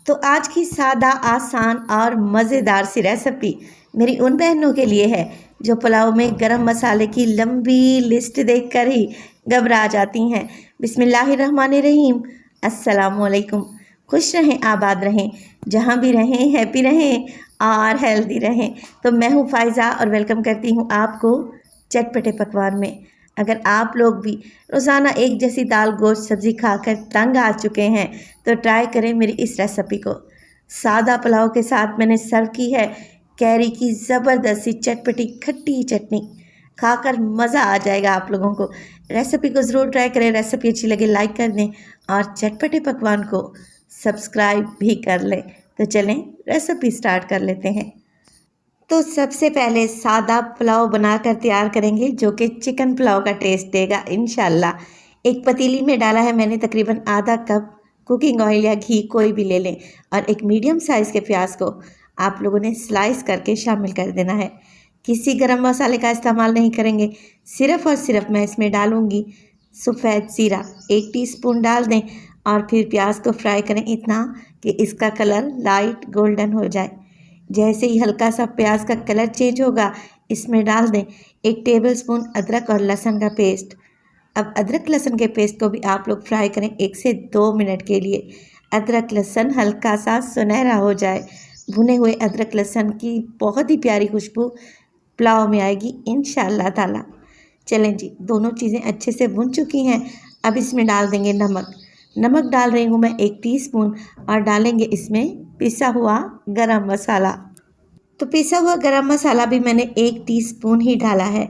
तो आज की सादा, आसान और मज़ेदार सी रेसिपी मेरी उन बहनों के लिए है जो पुलाव में गरम मसाले की लंबी लिस्ट देखकर ही घबरा जाती हैं। बिस्मिल्लाहिर्रहमानिर्रहीम। अस्सलामुअलैकुम। खुश रहें, आबाद रहें, जहाँ भी रहें हैप्पी रहें और हेल्दी रहें। तो मैं हूँ फ़ायज़ा और वेलकम करती हूँ आपको चटपटे पकवान में। अगर आप लोग भी रोज़ाना एक जैसी दाल गोश्त सब्ज़ी खाकर तंग आ चुके हैं तो ट्राई करें मेरी इस रेसिपी को। सादा पुलाव के साथ मैंने सर्व की है कैरी की ज़बरदस्त सी चटपटी खट्टी चटनी। खाकर मज़ा आ जाएगा आप लोगों को। रेसिपी को ज़रूर ट्राई करें। रेसिपी अच्छी लगे लाइक कर दें और चटपटे पकवान को सब्सक्राइब भी कर लें। तो चलें रेसिपी स्टार्ट कर लेते हैं। तो सबसे पहले सादा पुलाव बनाकर तैयार करेंगे जो कि चिकन पुलाव का टेस्ट देगा इंशाल्लाह। एक पतीली में डाला है मैंने तकरीबन आधा कप कुकिंग ऑयल या घी, कोई भी ले लें, और एक मीडियम साइज़ के प्याज को आप लोगों ने स्लाइस करके शामिल कर देना है। किसी गरम मसाले का इस्तेमाल नहीं करेंगे, सिर्फ़ और सिर्फ मैं इसमें डालूँगी सफ़ेद ज़ीरा। 1 टीस्पून डाल दें और फिर प्याज को फ्राई करें इतना कि इसका कलर लाइट गोल्डन हो जाए। जैसे ही हल्का सा प्याज का कलर चेंज होगा इसमें डाल दें 1 टेबलस्पून अदरक और लहसुन का पेस्ट। अब अदरक लहसुन के पेस्ट को भी आप लोग फ्राई करें 1 से 2 मिनट के लिए। अदरक लहसुन हल्का सा सुनहरा हो जाए, भुने हुए अदरक लहसुन की बहुत ही प्यारी खुशबू पुलाव में आएगी इंशाअल्लाह ताला। चलें जी, दोनों चीज़ें अच्छे से भुन चुकी हैं। अब इसमें डाल देंगे नमक। नमक डाल रही हूँ मैं 1 टीस्पून और डालेंगे इसमें पिसा हुआ गरम मसाला। तो पिसा हुआ गरम मसाला भी मैंने 1 टीस्पून ही डाला है।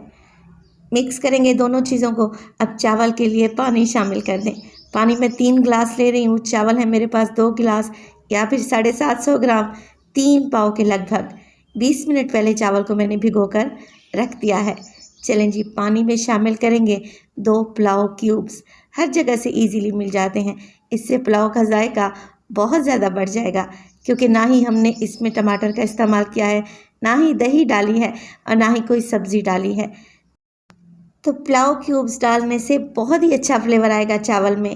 मिक्स करेंगे दोनों चीज़ों को। अब चावल के लिए पानी शामिल कर दें। पानी में 3 गिलास ले रही हूँ। चावल है मेरे पास 2 गिलास या फिर 750 ग्राम, 3 पाव के लगभग। 20 मिनट पहले चावल को मैंने भिगोकर रख दिया है। चलें जी, पानी में शामिल करेंगे 2 पुलाव क्यूब्स। हर जगह से इजीली मिल जाते हैं। इससे पुलाव का जायका बहुत ज़्यादा बढ़ जाएगा, क्योंकि ना ही हमने इसमें टमाटर का इस्तेमाल किया है, ना ही दही डाली है और ना ही कोई सब्ज़ी डाली है। तो पुलाव क्यूब्स डालने से बहुत ही अच्छा फ्लेवर आएगा चावल में।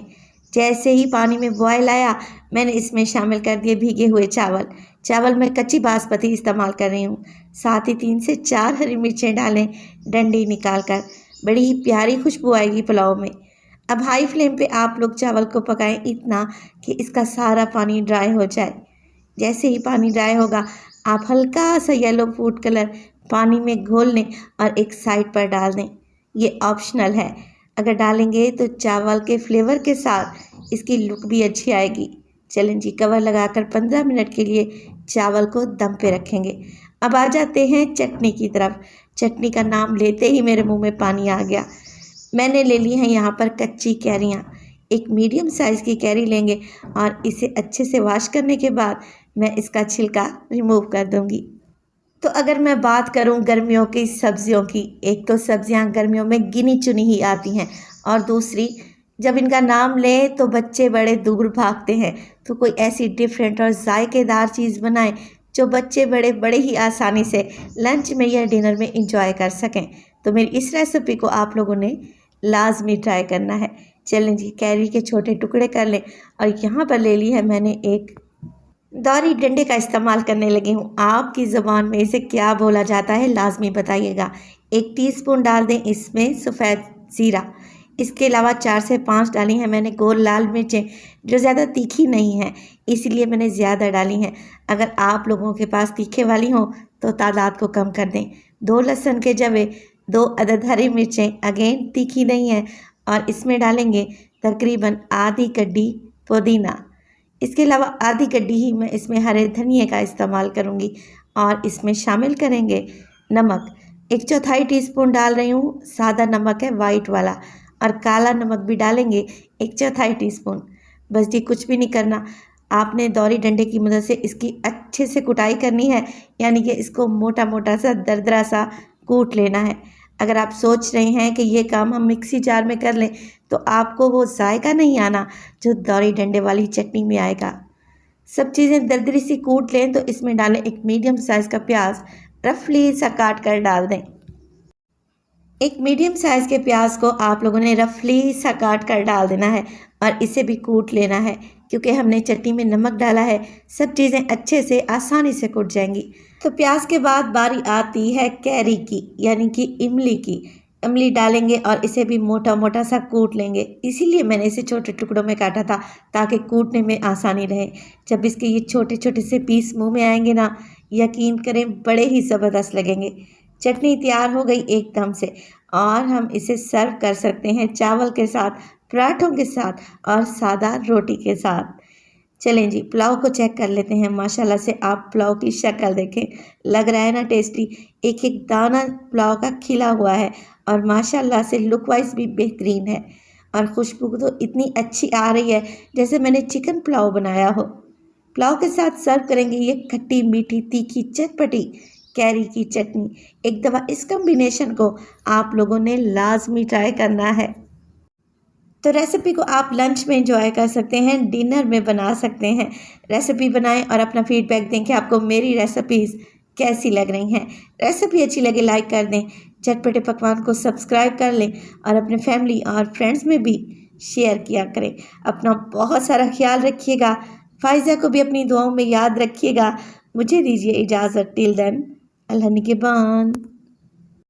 जैसे ही पानी में बॉयल आया मैंने इसमें शामिल कर दिए भीगे हुए चावल। चावल में कच्ची बासमती इस्तेमाल कर रही हूँ। साथ ही 3 से 4 हरी मिर्चें डालें डंडी निकाल कर। बड़ी ही प्यारी खुशबू आएगी पुलाव में। अब हाई फ्लेम पे आप लोग चावल को पकाएं इतना कि इसका सारा पानी ड्राई हो जाए। जैसे ही पानी ड्राई होगा आप हल्का सा येलो फूड कलर पानी में घोल लें और एक साइड पर डाल दें। ये ऑप्शनल है, अगर डालेंगे तो चावल के फ्लेवर के साथ इसकी लुक भी अच्छी आएगी। चलें जी, कवर लगाकर 15 मिनट के लिए चावल को दम पे रखेंगे। अब आ जाते हैं चटनी की तरफ। चटनी का नाम लेते ही मेरे मुंह में पानी आ गया। मैंने ले ली हैं यहाँ पर कच्ची कैरियाँ। एक मीडियम साइज़ की कैरी लेंगे और इसे अच्छे से वॉश करने के बाद मैं इसका छिलका रिमूव कर दूँगी। तो अगर मैं बात करूं गर्मियों की सब्जियों की, एक तो सब्जियां गर्मियों में गिनी चुनी ही आती हैं और दूसरी जब इनका नाम लें तो बच्चे बड़े दूर भागते हैं। तो कोई ऐसी डिफरेंट और जायकेदार चीज़ बनाएं जो बच्चे बड़े बड़े ही आसानी से लंच में या डिनर में इंजॉय कर सकें। तो मेरी इस रेसिपी को आप लोगों ने लाजमी ट्राई करना है। चलें जी, कैरी के छोटे टुकड़े कर लें और यहाँ पर ले ली है मैंने एक दौरी डंडे का इस्तेमाल करने लगी हूँ। आपकी ज़बान में इसे क्या बोला जाता है लाजमी बताइएगा। 1 टीस्पून डाल दें इसमें सफ़ेद ज़ीरा। इसके अलावा 4 से 5 डाली हैं मैंने गोल लाल मिर्चें, जो ज़्यादा तीखी नहीं हैं इसलिए मैंने ज़्यादा डाली हैं। अगर आप लोगों के पास तीखे वाली हों तो तादाद को कम कर दें। 2 लहसुन के जवे, 2 अदद हरी मिर्चें, अगेन तीखी नहीं है, और इसमें डालेंगे तकरीबन आधी कड्डी पुदीना। इसके अलावा आधी कड्डी ही मैं इसमें हरे धनिए का इस्तेमाल करूँगी और इसमें शामिल करेंगे नमक। 1/4 टीस्पून डाल रही हूँ, सादा नमक है वाइट वाला, और काला नमक भी डालेंगे 1/4 टीस्पून। बस जी, कुछ भी नहीं करना। आपने दौरी डंडे की मदद से इसकी अच्छे से कुटाई करनी है, यानी कि इसको मोटा मोटा सा दरदरा सा कूट लेना है। अगर आप सोच रहे हैं कि ये काम हम मिक्सी जार में कर लें तो आपको वो जायका नहीं आना जो दौरी डंडे वाली चटनी में आएगा। सब चीज़ें दरदरी सी कूट लें। तो इसमें डालें एक मीडियम साइज़ का प्याज, रफली सा काट कर डाल दें। एक मीडियम साइज़ के प्याज को आप लोगों ने रफली सा काट कर डाल देना है और इसे भी कूट लेना है। क्योंकि हमने चटनी में नमक डाला है, सब चीज़ें अच्छे से आसानी से कुट जाएंगी। तो प्याज के बाद बारी आती है कैरी की, यानी कि इमली की। इमली डालेंगे और इसे भी मोटा मोटा सा कूट लेंगे, इसीलिए मैंने इसे छोटे टुकड़ों में काटा था ताकि कूटने में आसानी रहे। जब इसके ये छोटे छोटे से पीस मुंह में आएंगे ना, यकीन करें बड़े ही ज़बरदस्त लगेंगे। चटनी तैयार हो गई एकदम से, और हम इसे सर्व कर सकते हैं चावल के साथ, पराठों के साथ और सादा रोटी के साथ। चलें जी, पुलाव को चेक कर लेते हैं। माशाल्लाह से आप पुलाव की शक्ल देखें, लग रहा है ना टेस्टी। एक एक दाना पुलाव का खिला हुआ है और माशाल्लाह से लुक वाइज भी बेहतरीन है, और खुशबू तो इतनी अच्छी आ रही है जैसे मैंने चिकन पुलाव बनाया हो। पुलाव के साथ सर्व करेंगे ये खट्टी मीठी तीखी चटपटी कैरी की चटनी। एक दफ़ा इस कॉम्बिनेशन को आप लोगों ने लाजमी ट्राई करना है। तो रेसिपी को आप लंच में एंजॉय कर सकते हैं, डिनर में बना सकते हैं। रेसिपी बनाएं और अपना फीडबैक दें कि आपको मेरी रेसिपीज़ कैसी लग रही हैं। रेसिपी अच्छी लगे लाइक कर दें, चटपटे पकवान को सब्सक्राइब कर लें और अपने फैमिली और फ्रेंड्स में भी शेयर किया करें। अपना बहुत सारा ख्याल रखिएगा, फ़ाइज़ा को भी अपनी दुआओं में याद रखिएगा। मुझे दीजिए इजाज़त, टिल देन, अल्लाह निगहबान।